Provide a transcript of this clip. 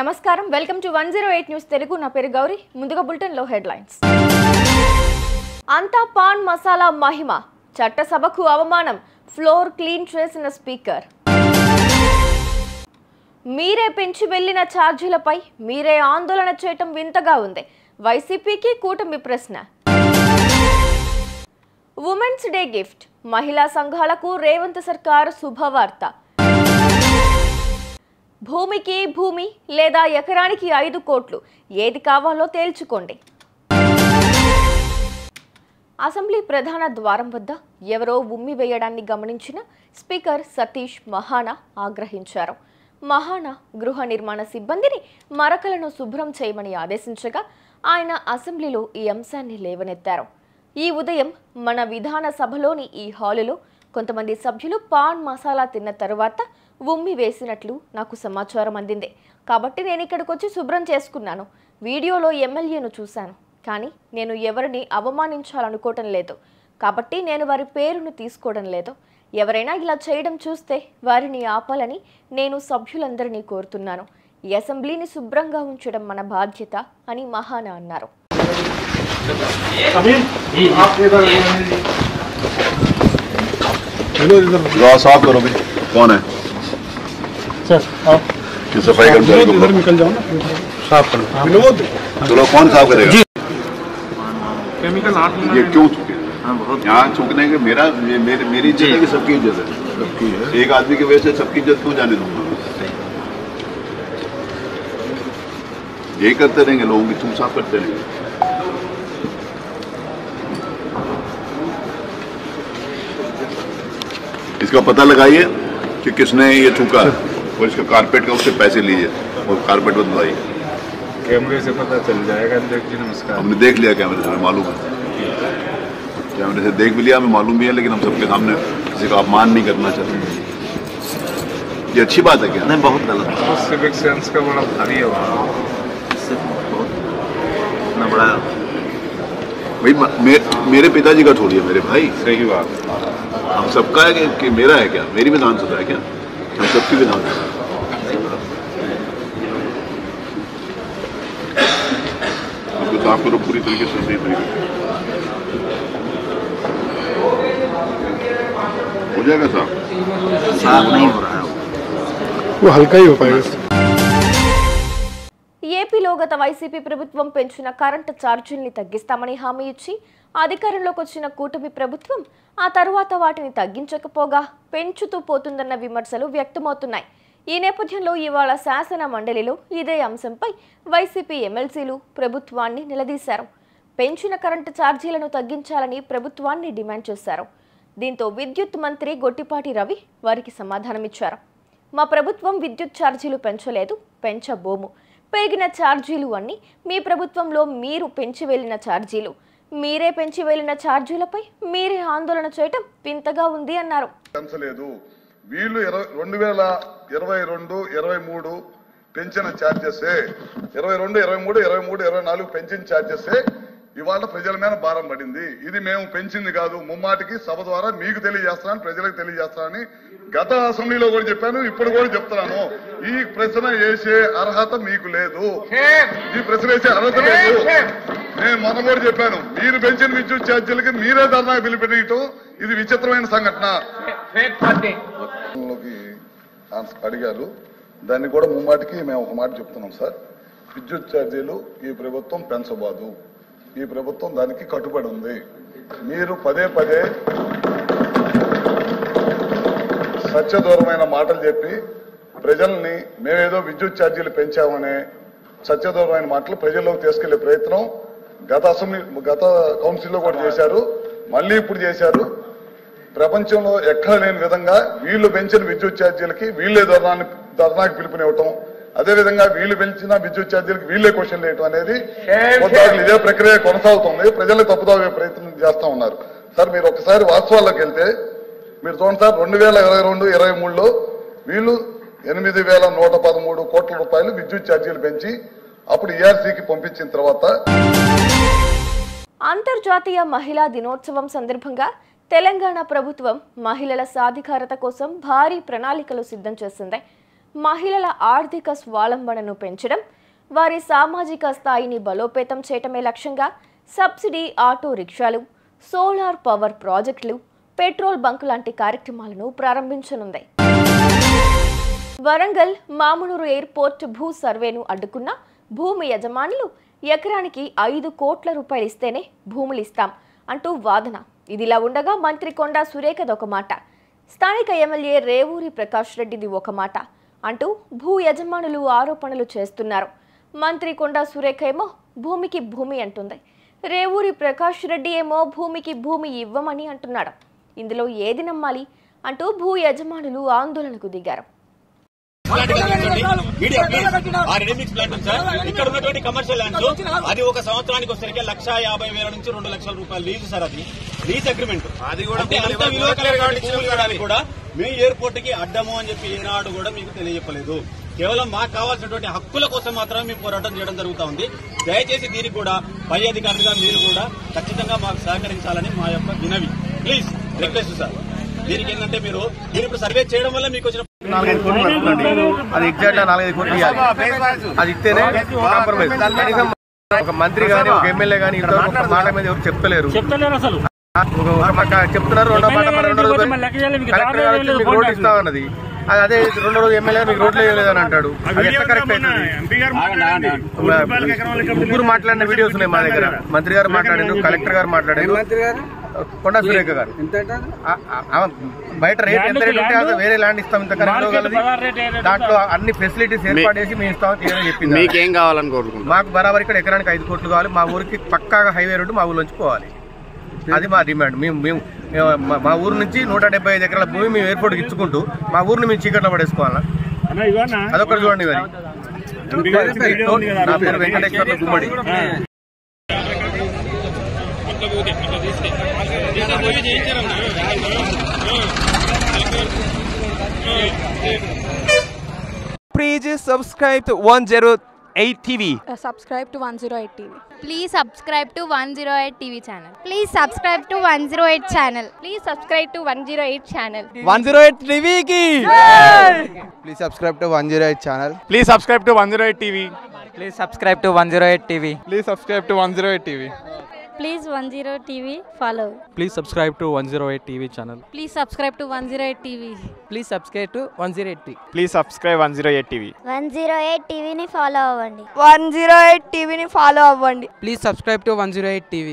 నమస్కారం welcome to 108 news Telugu నా పేరు గౌరీ ముందుగా బులెటిన్ లో హెడ్లైన్స్ అంతా పాన్ మసాలా మహిమ చట్టసభకు అవమానం ఫ్లోర్ క్లీన్ చేసిన స్పీకర్ మీరే పెంచి వెళ్లిన ఛార్జీలపై మీరే ఆందోళన చేయటం వింతగా ఉంది వైసీపీకి కూటమి ప్రశ్న ఉమెన్స్ డే గిఫ్ట్ మహిళా సంఘాలకు రేవంత్ సర్కార్ శుభవార్త భూమికి భూమి లేదా ఎకరానికి 5 కోట్లు ఏది కావాలో తేల్చుకోండి అసెంబ్లీ ప్రధాన ద్వారం వద్ద ఎవరో ఉమ్మి వేయడాన్ని గమనించిన స్పీకర్ సతీష్ మహానా ఆగ్రహించారు. మహానా గృహ నిర్మాణ సిబ్బందిని మరకలను శుభ్రం చేయమని ఆదేశించగా ఆయన అసెంబ్లీలో ఈ అంశాన్ని లేవనెత్తారు. ఈ ఉదయం మన విధాన సభలోని ఈ హాలులో కొంతమంది సభ్యులు పాన్ మసాలా తిన్న తరువాత ఉమ్మి వేసినట్లు నాకు సమాచారం అందింది. కాబట్టి నేను ఇక్కడికి వచ్చి శుభ్రం చేసుకున్నాను. వీడియోలో ఎమ్మెల్యేను చూశాను, కానీ నేను ఎవరిని అవమానించాలనుకోవటం లేదు. కాబట్టి నేను వారి పేరును తీసుకోవడం లేదు. ఎవరైనా ఇలా చేయడం చూస్తే వారిని ఆపాలని నేను సభ్యులందరినీ కోరుతున్నాను. ఈ అసెంబ్లీని శుభ్రంగా ఉంచడం మన బాధ్యత అని మహానా అన్నారు. साफ करो भाई कौन है सर आओ सफाई कर्मचारी को इधर निकल जाओ ना साफ कर लो चलो कौन साफ करेगा केमिकल हाथ में ये क्यों चुके यहाँ चूकने के मेरी इज्जत है कि सबकी इज्जत है सबकी है एक आदमी की वजह से सबकी इज्जत क्यों जाने दूंगा यही करते रहेंगे लोगों की चूक साफ करते रहेंगे इसका पता लगाइए कि किसने ये थूका और इसका कारपेट का उससे पैसे लीजिए और कारपेट बदलवाइए. कैमरे से पता चल जाएगा. जी नमस्कार. हमने देख लिया कैमरे से, हमें मालूम है. कैमरे से देख भी लिया, हमें मालूम भी है, लेकिन हम सबके सामने किसी का अपमान नहीं करना चाहते. ये अच्छी बात है क्या? नहीं, बहुत गलत. सिविक सेंस का बड़ा भारी है इतना बड़ा भाई मेरे पिताजी का छोड़िए, मेरे भाई. सही बात. हम सबका है कि मेरा है क्या? मेरी विधानसभा है क्या? हम सबकी विधानसभा. आपको साफ करो पूरी तरीके से, सही तरीके से हो जाएगा साफ. साफ नहीं हो रहा है, वो हल्का ही हो पाएगा. ఏపీలో గత వైసీపీ ప్రభుత్వం పెంచిన కరెంటు ఛార్జీల్ని తగ్గిస్తామని హామీ ఇచ్చి అధికారంలోకి వచ్చిన కూటమి ప్రభుత్వం ఆ తరువాత వాటిని తగ్గించకపోగా పెంచుతూ పోతుందన్న విమర్శలు వ్యక్తమవుతున్నాయి. ఈ నేపథ్యంలో ఇవాళ శాసన మండలిలో ఇదే అంశంపై వైసీపీ ఎమ్మెల్సీలు ప్రభుత్వాన్ని నిలదీశారు. పెంచిన కరెంటు ఛార్జీలను తగ్గించాలని ప్రభుత్వాన్ని డిమాండ్ చేశారు. దీంతో విద్యుత్ మంత్రి గొట్టిపాటి రవి వారికి సమాధానమిచ్చారు. మా ప్రభుత్వం విద్యుత్ ఛార్జీలు పెంచలేదు, పెంచబోము. పెరిగిన ఛార్జీలు అన్నీ మీ ప్రభుత్వంలో మీరు పెంచి వెళ్లిన ఛార్జీలు. మీరే పెంచి వెళ్లిన ఛార్జీలపై మీరే ఆందోళన చేయటం వింతగా ఉంది అన్నారు. పెంచలేదు, వీళ్ళు 2022-23 పెంచిన ఛార్జెసే, 22-23-24 పెంచిన ఛార్జెసే ఇవాళ ప్రజల మీద భారం పడింది. ఇది మేము పెంచింది కాదు, ముమ్మాటికి సభ ద్వారా మీకు తెలియజేస్తానని, ప్రజలకు తెలియజేస్తానని గత అసెంబ్లీలో కూడా చెప్పాను, ఇప్పుడు కూడా చెప్తున్నాను. ఈ ప్రశ్న వేసే అర్హత మీకు లేదు, ఈ ప్రశ్న వేసే అర్హత లేదు. నేను మొన్న కూడా చెప్పాను, మీరు పెంచిన విద్యుత్ ఛార్జీలకి మీరే ధర్నా పిలిపెట్టడం ఇది విచిత్రమైన సంఘటన. అడిగారు, దాన్ని కూడా ముమ్మాటికి మేము ఒక మాట చెప్తున్నాం సార్. విద్యుత్ ఛార్జీలు ఈ ప్రభుత్వం పెంచబోదు, ఈ ప్రభుత్వం దానికి కట్టుబడి ఉంది. మీరు పదే పదే సత్యదూరమైన మాటలు చెప్పి ప్రజల్ని మేమేదో విద్యుత్ ఛార్జీలు పెంచామనే సత్యదూరమైన మాటలు ప్రజల్లోకి తీసుకెళ్లే ప్రయత్నం గత కౌన్సిల్లో కూడా చేశారు, మళ్ళీ ఇప్పుడు చేశారు. ప్రపంచంలో ఎక్కడ లేని విధంగా వీళ్ళు పెంచిన విద్యుత్ ఛార్జీలకి వీళ్ళే ధర్నాకి పిలుపునివ్వటం, అదేవిధంగా వీళ్ళు పెంచిన విద్యుత్ ఛార్జీలకు వీళ్ళే క్వశ్చన్ వేయటం అనేది కొద్దిగా ఇదే ప్రక్రియ కొనసాగుతుంది. ప్రజలకు తప్పుదాగే ప్రయత్నం చేస్తా ఉన్నారు. సార్ మీరు ఒకసారి వాస్తవాల్లోకి వెళ్తే మీరు చూడండి సార్, 2022-23లో వీళ్ళు 8,113 కోట్ల రూపాయలు విద్యుత్ ఛార్జీలు పెంచి అప్పుడు ఈఆర్సీకి పంపించిన తర్వాత అంతర్జాతీయ మహిళా దినోత్సవం సందర్భంగా తెలంగాణ ప్రభుత్వం మహిళల సాధికారత కోసం భారీ ప్రణాళికలు సిద్ధం చేసింది. మహిళల ఆర్థిక స్వావలంబనను పెంచడం, వారి సామాజిక స్థాయిని బలోపేతం చేయటమే లక్ష్యంగా సబ్సిడీ ఆటో రిక్షాలు, సోలార్ పవర్ ప్రాజెక్టులు, పెట్రోల్ బంక్ లాంటి కార్యక్రమాలను ప్రారంభించనుంది. వరంగల్ మామునూరు ఎయిర్పోర్ట్ భూ సర్వేను అడ్డుకున్న భూమి యజమానులు ఎకరానికి 5 కోట్ల రూపాయలు ఇస్తేనే భూములు ఇస్తాం అంటూ వాదన. ఇదిలా ఉండగా మంత్రి కొండా సురేఖది ఒక మాట, స్థానిక ఎమ్మెల్యే రేవూరి ప్రకాష్ రెడ్డిది ఒక మాట అంటూ భూ యజమానులు ఆరోపణలు చేస్తున్నారు. మంత్రి కొండా సురేఖ ఏమో భూమికి భూమి అంటుంది, రేవూరి ప్రకాష్ రెడ్డి ఏమో భూమికి భూమి ఇవ్వమని అంటున్నాడు. ఇందులో ఏది నమ్మాలి అంటూ భూ యజమానులు ఆందోళనకు దిగారు. ఇక్కడ ఉన్నటువంటి కమర్షియల్ ల్యాండ్స్ అది ఒక సంవత్సరానికి వచ్చేసరికి 1,50,000 నుంచి 2 లక్షల రూపాయలు లీజు సార్. అది లీజ్ అగ్రిమెంట్. అది కూడా అంత విలువ కలిగినటువంటి కూడా మేము ఎయిర్పోర్ట్ కి అడ్డము అని చెప్పి ఏనాడు కూడా మీకు తెలియజెప్పలేదు. కేవలం మాకు కావాల్సినటువంటి హక్కుల కోసం మాత్రమే మేము పోరాటం చేయడం జరుగుతూ ఉంది. దయచేసి దీనికి కూడా పై అధికారులుగా మీరు కూడా ఖచ్చితంగా మాకు సహకరించాలని మా యొక్క వినవి. Please request sir. దీనికి ఏంటంటే మీరు ఇప్పుడు సర్వే చేయడం వల్ల మీకు వచ్చిన 4-5 కోట్లు వస్తుందండి. అది ఎగ్జాక్ట్ గా 4-5 కోట్లు ఇవ్వాలి. అది ఇస్తేనే కాంప్రమైజ్. కనీసం ఒక మంత్రి గానీ ఒక ఎమ్మెల్యే గానీ ఇంతవరకు ఒక మాట మీద ఎవరు చెప్తలేరు. అసలు చెప్తున్నారు. రెండో మాట కలెక్టర్ గారు వచ్చి మీకు రోడ్లు ఇస్తామన్నది. అదే 2 రోజులు ఎమ్మెల్యే మీకు రోడ్లు వేయలేదని అంటాడు. అది ఎట్లా కరెక్ట్ అవుతుంది? ముగ్గురు మాట్లాడిన వీడియోస్ ఉన్నాయి మా దగ్గర. మంత్రి గారు మాట్లాడారు, కలెక్టర్ గారు మాట్లాడారు, కొండా సురేఖ గారు. బయట రేట్ ఎంత రేట్ ఉంటే వేరే ల్యాండ్ ఇస్తాం ఇంత కరెక్ట్. దాంట్లో అన్ని ఫెసిలిటీస్ ఏర్పాటు చేసి మేము ఇస్తామని చెప్పింది. మీకేం కావాలని కోరుకుంటున్నాం? మాకు బరాబర్ ఇక్కడ ఎకరానికి 5 కోట్లు కావాలి. మా ఊరికి పక్కాగా హైవే రోడ్డు మా ఊళ్ళోంచి పోవాలి. అది మా డిమాండ్. మేము మా ఊరు నుంచి 175 ఎకరాల భూమి మేము ఎయిర్పోర్ట్కి ఇచ్చుకుంటూ మా ఊరిని మేము చీకట్లో పడేసుకోవాలా? అదొకటి చూడండి. నా పేరు వెంకటేశ్వర్ల గుమ్మడి. Please subscribe to 108 TV. Subscribe to 108 TV. Please subscribe to 108 TV channel. Please subscribe to 108 channel. Please subscribe to 108 channel. 108 TV ki. Please subscribe to 108 channel. Please subscribe to 108 TV. Please subscribe to 108 TV. Please subscribe to 108 TV. Please 108 TV follow. Please subscribe to 108 TV channel. Please subscribe to 108 TV. Please subscribe to 108 TV. Please subscribe 108 TV. 108 TV ni follow avvandi. 108 TV ni follow avvandi. Please subscribe to 108 TV.